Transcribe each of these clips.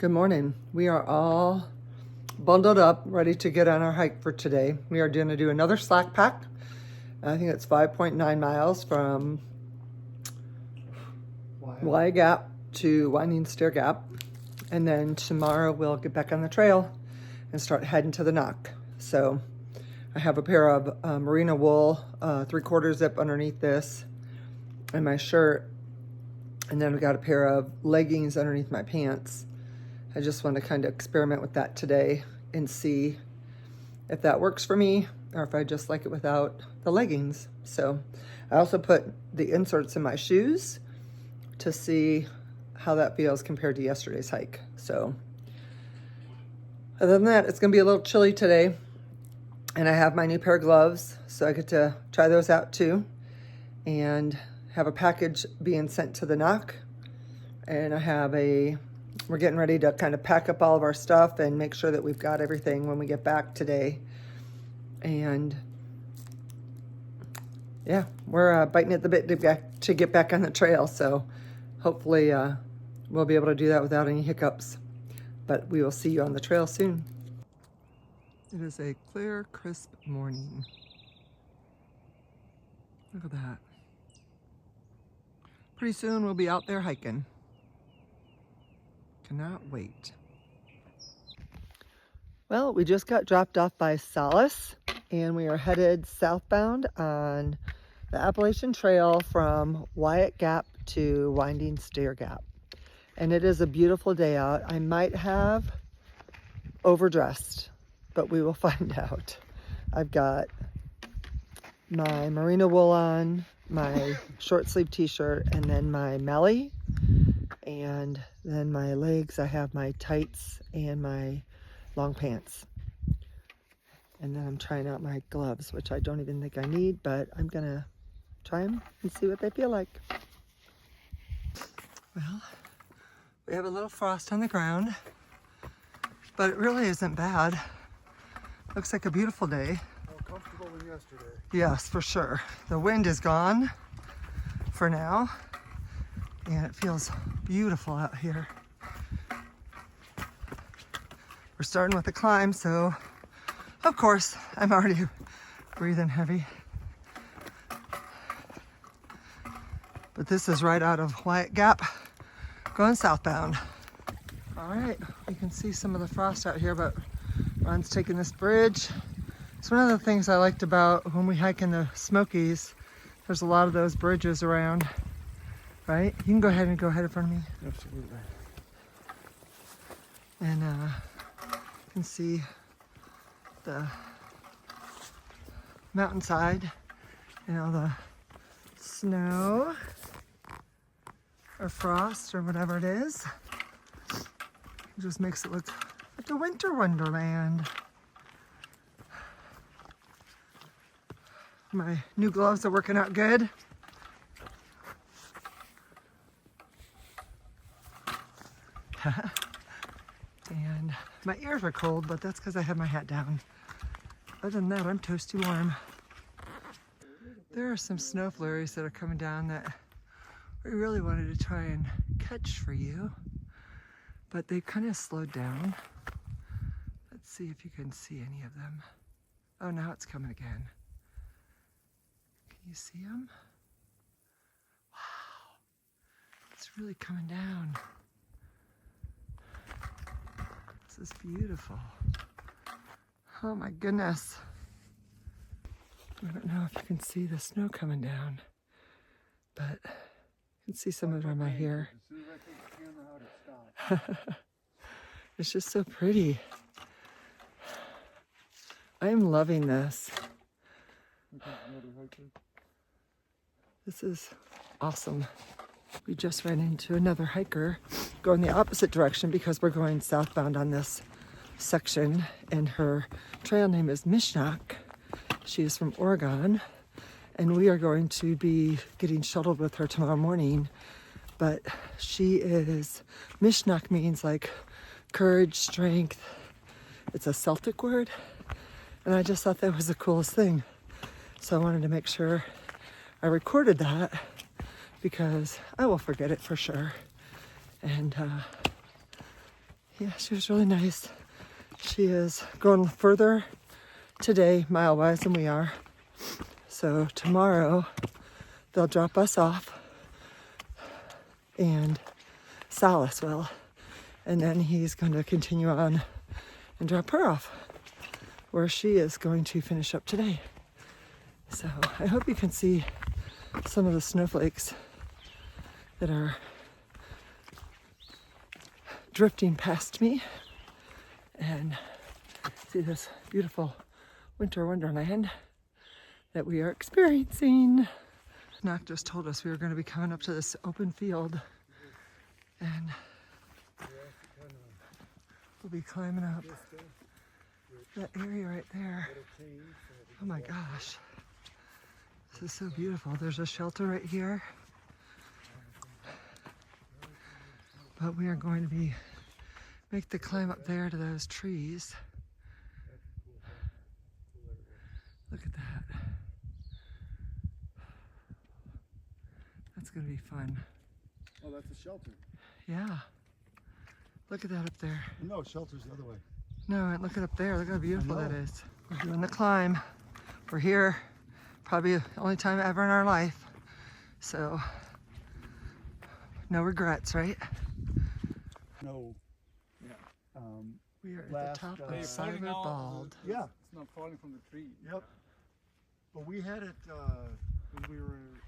Good morning. We are all bundled up, ready to get on our hike for today. We are going to do another slack pack. I think it's 5.9 miles from Wayah Gap to Winding Stair Gap. And then tomorrow we'll get back on the trail and start heading to the knock. So I have a pair of merino wool 3/4 zip underneath this and my shirt. And then we got a pair of leggings underneath my pants. I just want to kind of experiment with that today and see if that works for me or if I just like it without the leggings. So I also put the inserts in my shoes to see how that feels compared to yesterday's hike. So other than that, it's going to be a little chilly today. And I have my new pair of gloves, so I get to try those out too. And have a package being sent to the knock. And we're getting ready to kind of pack up all of our stuff and make sure that we've got everything when we get back today. And yeah, we're biting at the bit to get back on the trail. So hopefully we'll be able to do that without any hiccups. But we will see you on the trail soon. It is a clear, crisp morning. Look at that. Pretty soon we'll be out there hiking. Cannot wait. Well, we just got dropped off by Solace and we are headed southbound on the Appalachian Trail from Wayah Gap to Winding Stair Gap. And it is a beautiful day out. I might have overdressed, but we will find out. I've got my merino wool on, my short sleeve t-shirt, and then my melly. And then my legs, I have my tights and my long pants. And then I'm trying out my gloves, which I don't even think I need, but I'm gonna try them and see what they feel like. Well, we have a little frost on the ground, but it really isn't bad. Looks like a beautiful day. More comfortable than yesterday. Yes, for sure. The wind is gone for now. And it feels beautiful out here. We're starting with the climb, so of course I'm already breathing heavy. But this is right out of Wayah Gap, going southbound. All right, you can see some of the frost out here, but Ron's taking this bridge. It's one of the things I liked about when we hike in the Smokies. There's a lot of those bridges around. Right? You can go ahead in front of me. Absolutely. And you can see the mountainside and all the snow or frost or whatever it is. It just makes it look like a winter wonderland. My new gloves are working out good. And my ears are cold, but that's because I have my hat down. Other than that, I'm toasty warm. There are some snow flurries that are coming down that we really wanted to try and catch for you, but they kind of slowed down. Let's see if you can see any of them. Oh, now it's coming again. Can you see them? Wow, it's really coming down. This is beautiful. Oh my goodness. I don't know if you can see the snow coming down, but you can see some of it on my hair. It's just so pretty. I am loving this. This is awesome. We just ran into another hiker going the opposite direction because we're going southbound on this section, and her trail name is Mishnak. She is from Oregon, and we are going to be getting shuttled with her tomorrow morning. But Mishnak means like courage, strength. It's a Celtic word, and I just thought that was the coolest thing. So I wanted to make sure I recorded that because I will forget it for sure. And Yeah, she was really nice. She is going further today, mile-wise, than we are. So tomorrow, they'll drop us off, and Silas will. And then he's going to continue on and drop her off, where she is going to finish up today. So I hope you can see some of the snowflakes that are drifting past me, and see this beautiful winter wonderland that we are experiencing. Knock just told us we were going to be coming up to this open field, and we'll be climbing up that area right there. Oh my gosh, this is so beautiful. There's a shelter right here, but we are going to make the climb up there to those trees. Look at that. That's going to be fun. Oh, that's a shelter. Yeah. Look at that up there. No, shelter's the other way. No, look at up there. Look how beautiful that is. We're doing the climb. We're here probably the only time ever in our life. So, no regrets, right? No. Yeah. We are at the top of Siler Bald. Yeah. It's not falling from the tree. Yep. But we had it when we were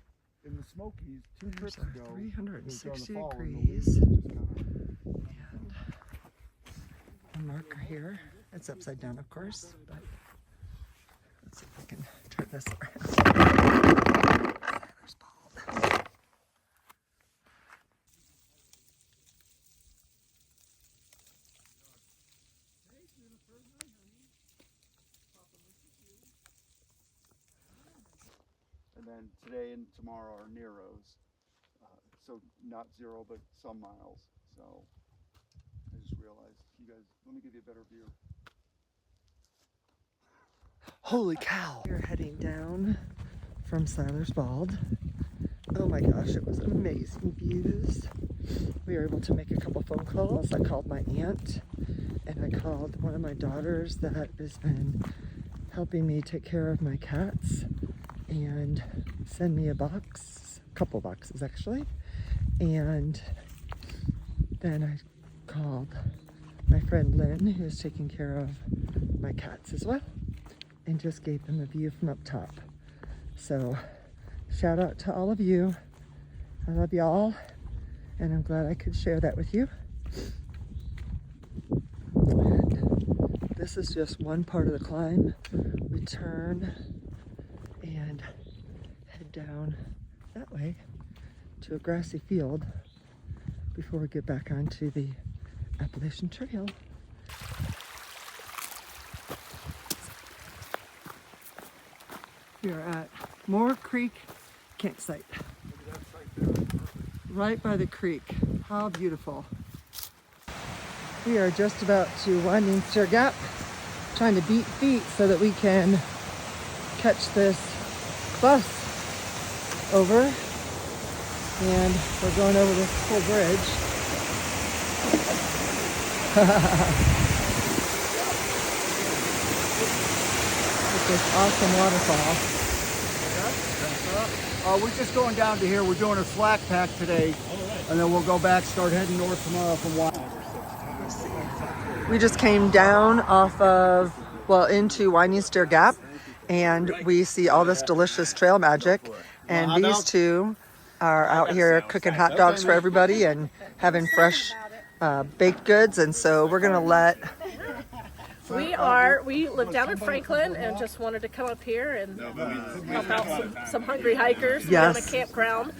in the Smokies two trips ago. 360 It was on the fall, and the degrees. leaves just kinda- And a marker here. It's upside down, of course, but let's see if I can turn this around. Siler's Bald. And then today and tomorrow are Nero's. So not 0, but some miles. So I just realized, you guys, let me give you a better view. Holy cow! We're heading down from Siler's Bald. Oh my gosh, it was amazing views. We were able to make a couple phone calls. I called my aunt, and I called one of my daughters that has been helping me take care of my cats and send me a couple boxes actually. And then I called my friend Lynn, who's taking care of my cats as well, and just gave them a view from up top. So shout out to all of you. I love y'all, and I'm glad I could share that with you. And this is just one part of the climb. We turn and head down that way to a grassy field before we get back onto the Appalachian Trail. We are at Moore Creek campsite. Right by the creek. How beautiful. We are just about to Winding Stair Gap, trying to beat feet so that we can catch this bus over. And we're going over this whole bridge. With this awesome waterfall. We're just going down to here. We're doing a Slackpack today, and then we'll go back, start heading north tomorrow from Wayah. We just came down off of, into Winding Stair Gap, and we see all this delicious trail magic. And these two are out here cooking hot dogs for everybody and having fresh baked goods. And so we're gonna let... We live down in Franklin and just wanted to come up here and help out some hungry hikers. Yes. We're on a campground,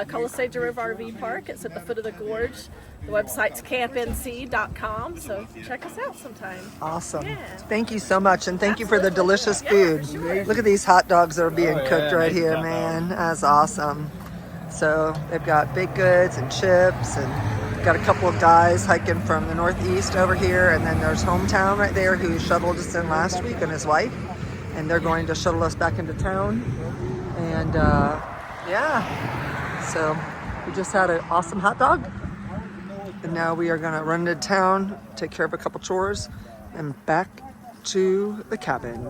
Colisade River RV Park. It's at the foot of the gorge. The website's campnc.com, so check us out sometime. Awesome. Yeah. Thank you so much, and thank you for the delicious food. Look at these hot dogs that are being cooked right here, man. That's awesome. So they've got baked goods and chips, and got a couple of guys hiking from the northeast over here, and then there's Hometown right there who shuttled us in last week, and his wife, and they're going to shuttle us back into town. And yeah, so we just had an awesome hot dog And now we are gonna run to town, take care of a couple chores, and back to the cabin.